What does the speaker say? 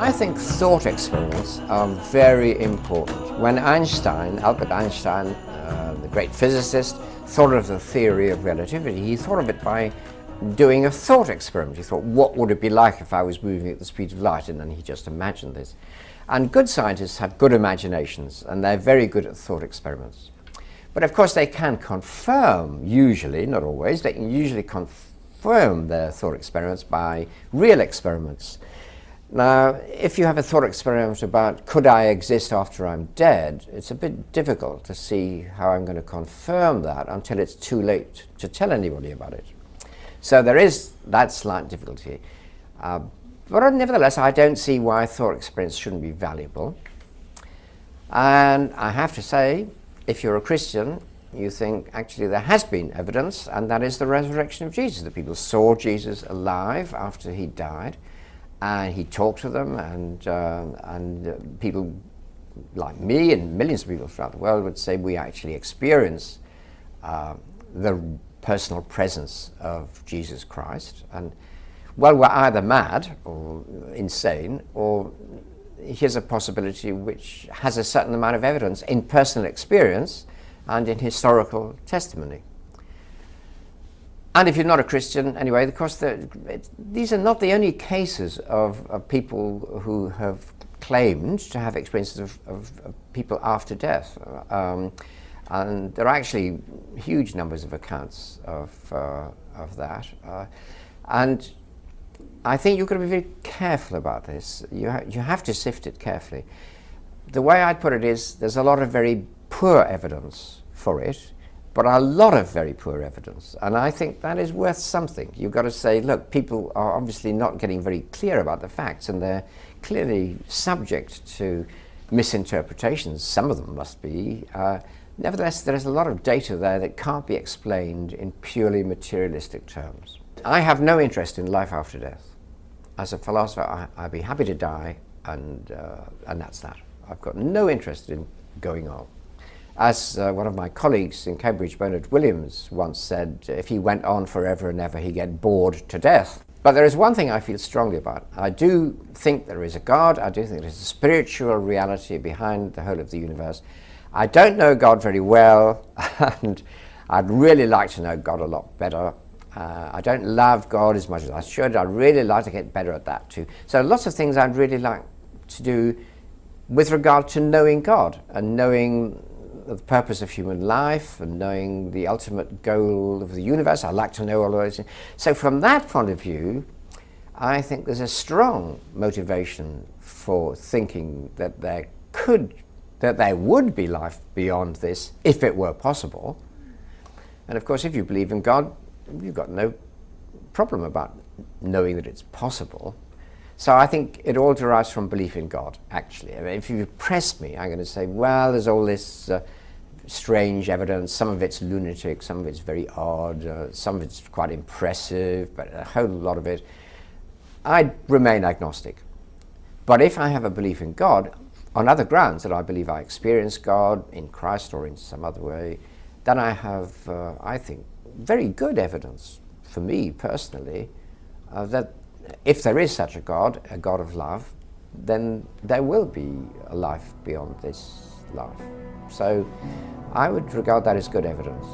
I think thought experiments are very important. When Albert Einstein, the great physicist, thought of the theory of relativity, he thought of it by doing a thought experiment. He thought, what would it be like if I was moving at the speed of light? And then he just imagined this. And good scientists have good imaginations, and they're very good at thought experiments. But of course they can confirm, usually, not always, they can usually confirm their thought experiments by real experiments. Now, if you have a thought experiment about could I exist after I'm dead, it's a bit difficult to see how I'm going to confirm that until it's too late to tell anybody about it. So there is that slight difficulty. But nevertheless, I don't see why thought experiments shouldn't be valuable. And I have to say, if you're a Christian, you think actually there has been evidence, and that is the resurrection of Jesus, that people saw Jesus alive after he died. And he talked to them, and people like me and millions of people throughout the world would say we actually experience the personal presence of Jesus Christ. And well, we're either mad or insane, or here's a possibility which has a certain amount of evidence in personal experience and in historical testimony. And if you're not a Christian, anyway, of course, these are not the only cases of people who have claimed to have experiences of people after death. And there are actually huge numbers of accounts of that. And I think you've got to be very careful about this. You have to sift it carefully. The way I'd put it is there's a lot of very poor evidence for it, but a lot of very poor evidence. And I think that is worth something. You've got to say, look, people are obviously not getting very clear about the facts, and they're clearly subject to misinterpretations. Some of them must be. Nevertheless, there is a lot of data there that can't be explained in purely materialistic terms. I have no interest in life after death. As a philosopher, I'd be happy to die, and that's that. I've got no interest in going on. As one of my colleagues in Cambridge, Bernard Williams, once said, if he went on forever and ever, he'd get bored to death. But there is one thing I feel strongly about. I do think there is a God. I do think there is a spiritual reality behind the whole of the universe. I don't know God very well, and I'd really like to know God a lot better. I don't love God as much as I should. I'd really like to get better at that too. So lots of things I'd really like to do with regard to knowing God and knowing the purpose of human life and knowing the ultimate goal of the universe. I like to know all of those things. So from that point of view, I think there's a strong motivation for thinking that there would be life beyond this if it were possible. And of course, if you believe in God, you've got no problem about knowing that it's possible. So I think it all derives from belief in God, actually. I mean, if you press me, I'm going to say, well, there's all this strange evidence. Some of it's lunatic, some of it's very odd, some of it's quite impressive, but a whole lot of it, I'd remain agnostic. But if I have a belief in God, on other grounds that I believe I experience God in Christ or in some other way, then I have, I think, very good evidence for me personally that if there is such a God of love, then there will be a life beyond this life. So I would regard that as good evidence.